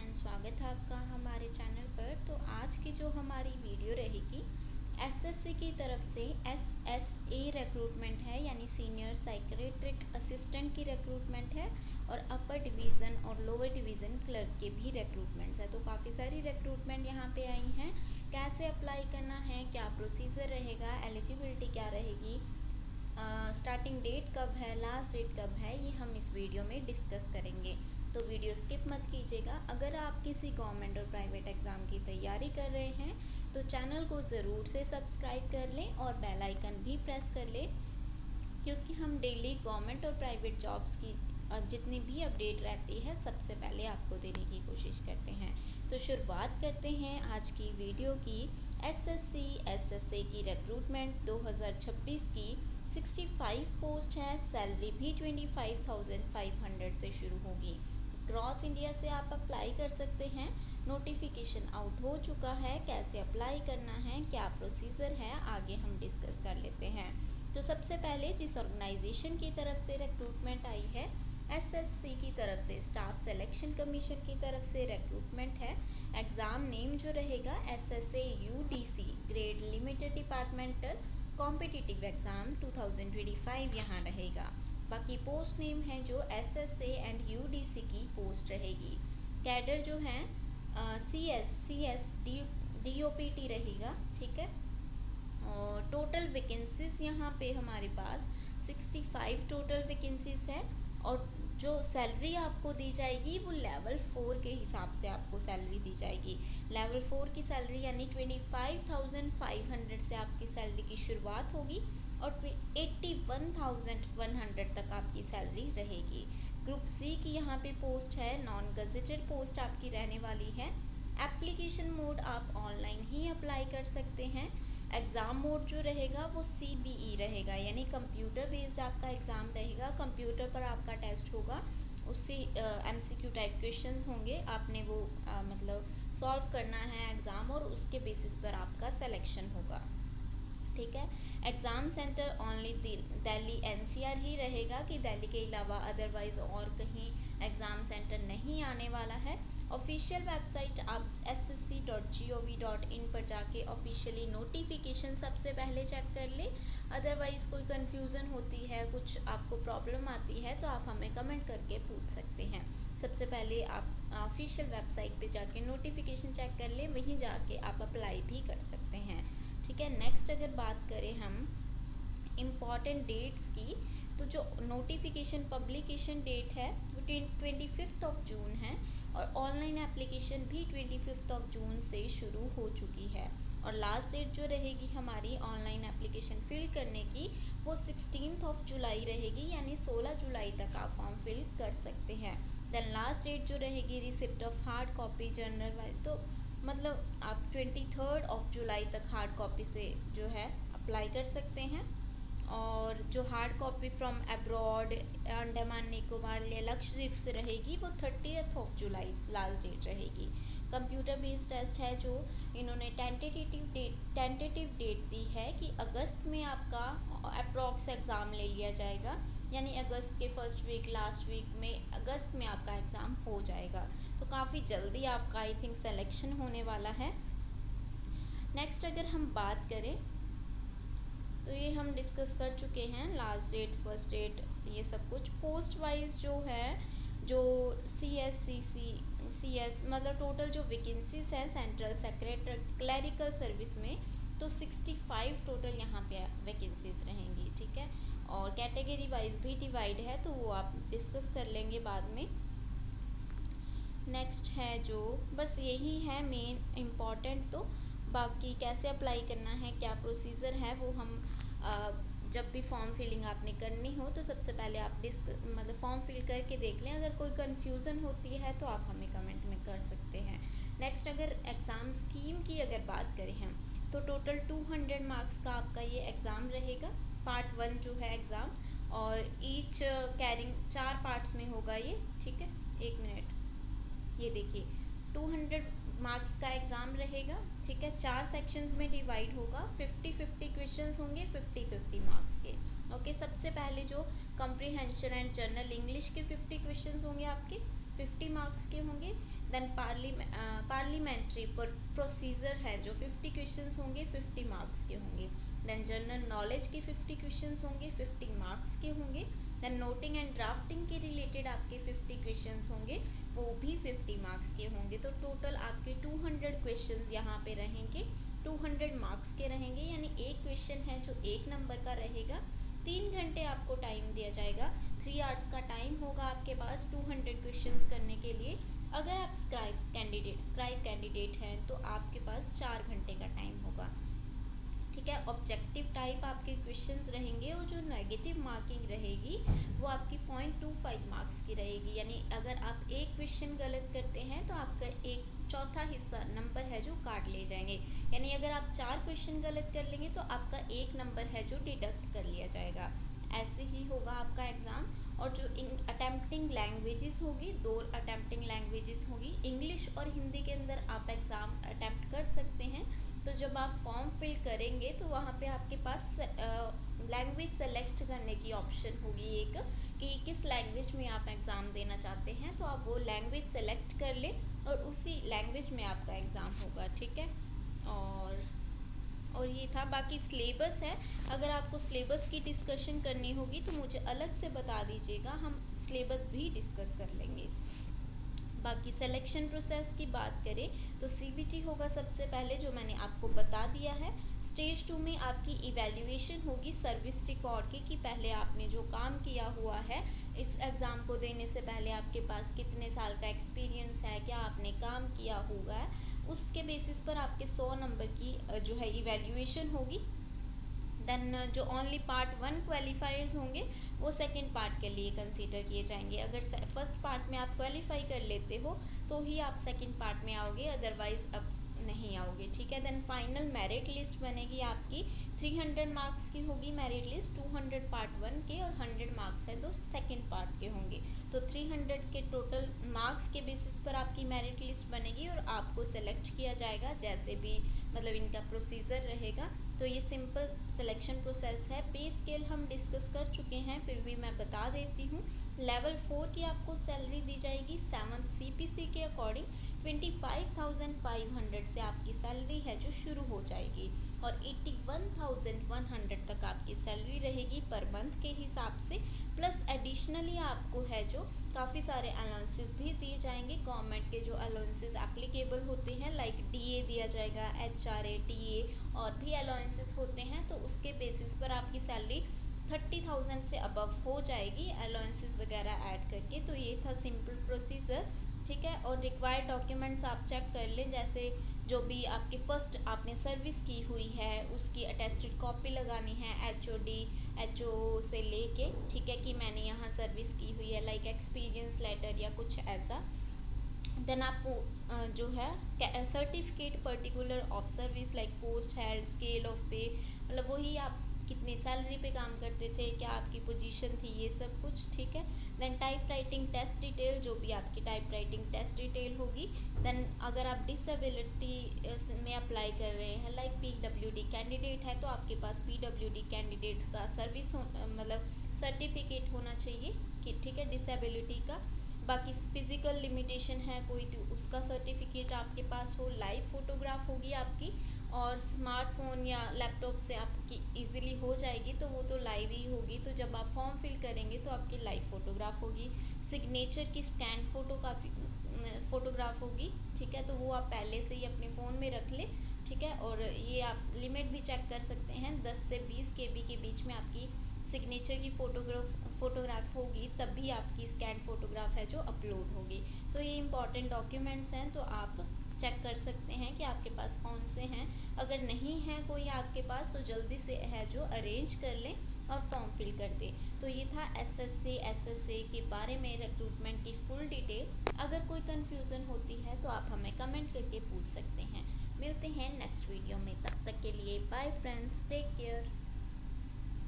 Everyone, स्वागत है आपका हमारे चैनल पर। तो आज की जो हमारी वीडियो रहेगी एसएससी की तरफ से एसएसए रिक्रूटमेंट है, यानी सीनियर साइकेट्रिक असिस्टेंट की रिक्रूटमेंट है और अपर डिवीज़न और लोअर डिवीज़न क्लर्क के भी रिक्रूटमेंट्स है। तो काफ़ी सारी रिक्रूटमेंट यहाँ पे आई हैं। कैसे अप्लाई करना है, क्या प्रोसीजर रहेगा, एलिजिबिलिटी क्या रहेगी, स्टार्टिंग डेट कब है, लास्ट डेट कब है, ये हम इस वीडियो में डिस्कस करेंगे। तो वीडियो स्किप मत कीजिएगा। अगर आप किसी गवर्नमेंट और प्राइवेट एग्ज़ाम की तैयारी कर रहे हैं तो चैनल को ज़रूर से सब्सक्राइब कर लें और बेल आइकन भी प्रेस कर लें, क्योंकि हम डेली गवर्नमेंट और प्राइवेट जॉब्स की जितनी भी अपडेट रहती है सबसे पहले आपको देने की कोशिश करते हैं। तो शुरुआत करते हैं आज की वीडियो की। एसएससी एसएसए की रिक्रूटमेंट 2026 की 65 पोस्ट है। सैलरी भी 25,500 से शुरू होगी। क्रॉस इंडिया से आप अप्लाई कर सकते हैं। नोटिफिकेशन आउट हो चुका है। कैसे अप्लाई करना है, क्या प्रोसीजर है, आगे हम डिस्कस कर लेते हैं। तो सबसे पहले जिस ऑर्गेनाइजेशन की तरफ से रिक्रूटमेंट आई है, एसएससी की तरफ से स्टाफ सिलेक्शन कमीशन की तरफ से रिक्रूटमेंट है। एग्ज़ाम नेम जो रहेगा SSA UDC grade limited departmental competitive exam 2025 यहाँ रहेगा। बाकी पोस्ट नेम है जो एसएसए एंड यूडीसी की पोस्ट रहेगी। कैडर जो है सीएस डीओपीटी रहेगा, ठीक है। और टोटल वैकेंसीज यहाँ पे हमारे पास 65 टोटल वैकेंसीज है। और जो सैलरी आपको दी जाएगी वो लेवल 4 के हिसाब से आपको सैलरी दी जाएगी। लेवल 4 की सैलरी यानी 25,500 से आपकी सैलरी की शुरुआत होगी और 81,100 तक आपकी सैलरी रहेगी। ग्रुप सी की यहाँ पे पोस्ट है, नॉन गजेटेड पोस्ट आपकी रहने वाली है। एप्लीकेशन मोड आप ऑनलाइन ही अप्लाई कर सकते हैं। एग्ज़ाम मोड जो रहेगा वो CBE रहेगा, यानी कंप्यूटर बेस्ड आपका एग्ज़ाम रहेगा। कंप्यूटर पर आपका टेस्ट होगा, उससे MCQ टाइप क्वेश्चंस होंगे, आपने वो मतलब सॉल्व करना है एग्ज़ाम और उसके बेसिस पर आपका सिलेक्शन होगा, ठीक है। Exam centre only Delhi NCR ही रहेगा कि दिल्ली के अलावा अदरवाइज़ और कहीं एग्ज़ाम सेंटर नहीं आने वाला है। ऑफिशियल वेबसाइट आप ssc.gov.in पर जाके ऑफिशियली नोटिफिकेशन सबसे पहले चेक कर लें। अदरवाइज़ कोई कन्फ्यूज़न होती है, कुछ आपको प्रॉब्लम आती है तो आप हमें कमेंट करके पूछ सकते हैं। सबसे पहले आप ऑफिशियल वेबसाइट पे जाके नोटिफिकेशन चेक कर लें, वहीं जाके आप अप्लाई भी कर सकते हैं, ठीक है। नेक्स्ट अगर बात करें हम इम्पॉर्टेंट डेट्स की, तो जो नोटिफिकेशन पब्लिकेशन डेट है वो 25 जून है और ऑनलाइन एप्लीकेशन भी 25 जून से शुरू हो चुकी है। और लास्ट डेट जो रहेगी हमारी ऑनलाइन एप्लीकेशन फिल करने की वो 16 जुलाई रहेगी, यानी 16 जुलाई तक आप फॉर्म फिल कर सकते हैं। देन लास्ट डेट जो रहेगी receipt of hard copy journal wise, तो मतलब आप 23 जुलाई तक हार्ड कॉपी से जो है अप्लाई कर सकते हैं। और जो hard copy from abroad, Andaman Nicobar या लक्षद्वीप से रहेगी वो 30 जुलाई लास्ट डेट रहेगी। कंप्यूटर बेस्ड टेस्ट है जो इन्होंने टेंटेटिव डेट दी है कि अगस्त में आपका अप्रॉक्स एग्ज़ाम ले लिया जाएगा, यानी अगस्त के फर्स्ट वीक लास्ट वीक में अगस्त में आपका एग्ज़ाम हो जाएगा। तो काफ़ी जल्दी आपका आई थिंक सिलेक्शन होने वाला है। नेक्स्ट अगर हम बात करें तो ये हम डिस्कस कर चुके हैं, लास्ट डेट, फर्स्ट डेट, ये सब कुछ। पोस्ट वाइज जो है, जो CS मतलब टोटल जो वैकेंसीज हैं सेंट्रल सेक्रेटरी क्लरिकल सर्विस में, तो 65 टोटल यहाँ पे वैकेंसीज रहेंगी, ठीक है। और कैटेगरी वाइज भी डिवाइड है, तो वो आप डिस्कस कर लेंगे बाद में। नेक्स्ट है जो बस यही है मेन इम्पॉर्टेंट। तो बाकी कैसे अप्लाई करना है, क्या प्रोसीजर है, वो हम जब भी फॉर्म फिलिंग आपने करनी हो तो सबसे पहले आप मतलब फॉर्म फिल करके देख लें। अगर कोई कन्फ्यूज़न होती है तो आप हमें कमेंट में कर सकते हैं। नेक्स्ट अगर एग्ज़ाम स्कीम की अगर बात करें हम, तो टोटल 200 मार्क्स का आपका ये एग्ज़ाम रहेगा। पार्ट 1 जो है एग्ज़ाम, और ईच कैरिंग 4 पार्ट्स में होगा ये, ठीक है। एक मिनट, ये देखिए 200 मार्क्स का एग्ज़ाम रहेगा, ठीक है। 4 सेक्शंस में डिवाइड होगा, 50-50 क्वेश्चंस होंगे, 50-50 मार्क्स के, ओके। सबसे पहले जो कम्प्रीहेंशन एंड जनरल इंग्लिश के 50 क्वेश्चंस होंगे आपके 50 मार्क्स के होंगे। देन पार्लियामेंट्री प्रोसीजर है जो 50 क्वेश्चंस होंगे, 50 मार्क्स के होंगे। देन जनरल नॉलेज के 50 क्वेश्चंस होंगे, 50 मार्क्स के होंगे। देन नोटिंग एंड ड्राफ्टिंग के रिलेटेड आपके 50 क्वेश्चंस होंगे, वो भी 50 मार्क्स के होंगे। तो टोटल आपके 200 क्वेश्चंस यहाँ पे रहेंगे, 200 मार्क्स के रहेंगे। यानी एक क्वेश्चन है जो 1 नंबर का रहेगा। 3 घंटे आपको टाइम दिया जाएगा, 3 आवर्स का टाइम होगा आपके पास 200 क्वेश्चंस करने के लिए। अगर आप स्क्राइब कैंडिडेट हैं तो आपके पास 4 घंटे का टाइम होगा। ठीक है, ऑब्जेक्टिव टाइप आपके क्वेश्चंस रहेंगे और जो नेगेटिव मार्किंग रहेगी वो आपकी 0.25 मार्क्स की रहेगी। यानी अगर आप एक क्वेश्चन गलत करते हैं तो आपका एक चौथा हिस्सा नंबर है जो काट ले जाएंगे। यानी अगर आप 4 क्वेश्चन गलत कर लेंगे तो आपका 1 नंबर है जो डिडक्ट कर लिया जाएगा। ऐसे ही होगा आपका एग्ज़ाम। और जो अटेम्प्टिंग लैंग्वेजेस होगी, 2 अटेम्प्टिंग लैंग्वेजेस होगी, इंग्लिश और हिंदी के अंदर आप एग्ज़ाम अटेम्प्ट कर सकते हैं। तो जब आप फॉर्म फिल करेंगे तो वहाँ पे आपके पास लैंग्वेज सेलेक्ट करने की ऑप्शन होगी एक, कि किस लैंग्वेज में आप एग्ज़ाम देना चाहते हैं। तो आप वो लैंग्वेज सेलेक्ट कर लें और उसी लैंग्वेज में आपका एग्ज़ाम होगा। ठीक है, और ये था। बाकी सिलेबस है, अगर आपको सिलेबस की डिस्कशन करनी होगी तो मुझे अलग से बता दीजिएगा, हम सिलेबस भी डिस्कस कर लेंगे। बाकी सिलेक्शन प्रोसेस की बात करें तो सीबीटी होगा सबसे पहले, जो मैंने आपको बता दिया है। स्टेज 2 में आपकी इवैल्यूएशन होगी सर्विस रिकॉर्ड की, कि पहले आपने जो काम किया हुआ है इस एग्ज़ाम को देने से पहले आपके पास कितने साल का एक्सपीरियंस है, क्या आपने काम किया हुआ है। उसके बेसिस पर आपके 100 नंबर की जो है इवैल्यूएशन होगी। देन जो ओनली पार्ट 1 क्वालिफायर्स होंगे वो सेकंड पार्ट के लिए कंसीडर किए जाएंगे। अगर फर्स्ट पार्ट में आप क्वालिफाई कर लेते हो तो ही आप सेकंड पार्ट में आओगे, अदरवाइज अब नहीं आओगे। ठीक है, देन फाइनल मेरिट लिस्ट बनेगी आपकी, 300 मार्क्स की होगी मेरिट लिस्ट, 200 पार्ट 1 के और 100 मार्क्स है तो सेकंड पार्ट के होंगे। तो 300 के टोटल मार्क्स के बेसिस पर आपकी मेरिट लिस्ट बनेगी और आपको सेलेक्ट किया जाएगा, जैसे भी मतलब इनका प्रोसीजर रहेगा। तो ये सिंपल सिलेक्शन प्रोसेस है। पे स्केल हम डिस्कस कर चुके हैं, फिर भी मैं बता देती हूँ। लेवल 4 की आपको सैलरी दी जाएगी 7th CPC के अकॉर्डिंग 25,500 से आपकी सैलरी है जो शुरू हो जाएगी और 81,100 तक आपकी सैलरी रहेगी पर मंथ के हिसाब से। प्लस एडिशनली आपको है जो काफ़ी सारे अलाउंसेस भी दिए जाएंगे, गवर्नमेंट के जो अलाउंसेस एप्लीकेबल होते हैं, लाइक DA दिया जाएगा, HRA, TA और भी अलाउंसेस होते हैं। तो उसके बेसिस पर आपकी सैलरी 30,000 से अबव हो जाएगी अलाउंसेस वगैरह ऐड करके। तो ये था सिंपल प्रोसीजर। ठीक है, और रिक्वायर्ड डॉक्यूमेंट्स आप चेक कर लें, जैसे जो भी आपकी फ़र्स्ट आपने सर्विस की हुई है उसकी अटेस्टेड कॉपी लगानी है, HOD HO से लेके। ठीक है, कि मैंने यहाँ सर्विस की हुई है, लाइक एक्सपीरियंस लेटर या कुछ ऐसा। देन आपको जो है certificate particular of service, like post held, scale of पे, मतलब वही आप कितनी सैलरी पे काम करते थे, क्या आपकी पोजीशन थी, ये सब कुछ। ठीक है, then type writing test detail, जो भी आपकी टाइप राइटिंग टेस्ट डिटेल होगी। देन अगर आप डिसेबिलिटी में अप्लाई कर रहे हैं, लाइक PWD कैंडिडेट है, तो आपके पास PWD कैंडिडेट का सर्विस मतलब सर्टिफिकेट होना चाहिए कि ठीक है, डिसेबिलिटी का। बाकी फिज़िकल लिमिटेशन है कोई तो उसका सर्टिफिकेट आपके पास हो। लाइव फ़ोटोग्राफ होगी आपकी, और स्मार्टफोन या लैपटॉप से आपकी इजीली हो जाएगी, तो वो तो लाइव ही होगी। तो जब आप फॉर्म फिल करेंगे तो आपकी लाइव फ़ोटोग्राफ होगी। सिग्नेचर की स्कैन फ़ोटोग्राफ होगी। ठीक है, तो वो आप पहले से ही अपने फ़ोन में रख लें। ठीक है, और ये आप लिमिट भी चेक कर सकते हैं, 10 से 20 KB के बीच में आपकी सिग्नेचर की फ़ोटोग्राफ होगी, तब भी आपकी स्कैन फ़ोटोग्राफ है जो अपलोड होगी। तो ये इंपॉर्टेंट डॉक्यूमेंट्स हैं, तो आप चेक कर सकते हैं कि आपके पास कौन से हैं। अगर नहीं है कोई आपके पास तो जल्दी से है जो अरेंज कर लें और फॉर्म फिल कर दें। तो ये था SSA के बारे में रिक्रूटमेंट की फुल डिटेल। अगर कोई कन्फ्यूज़न होती है तो आप हमें कमेंट करके पूछ सकते हैं। मिलते हैं नेक्स्ट वीडियो में, तब तक के लिए बाय फ्रेंड्स, टेक केयर।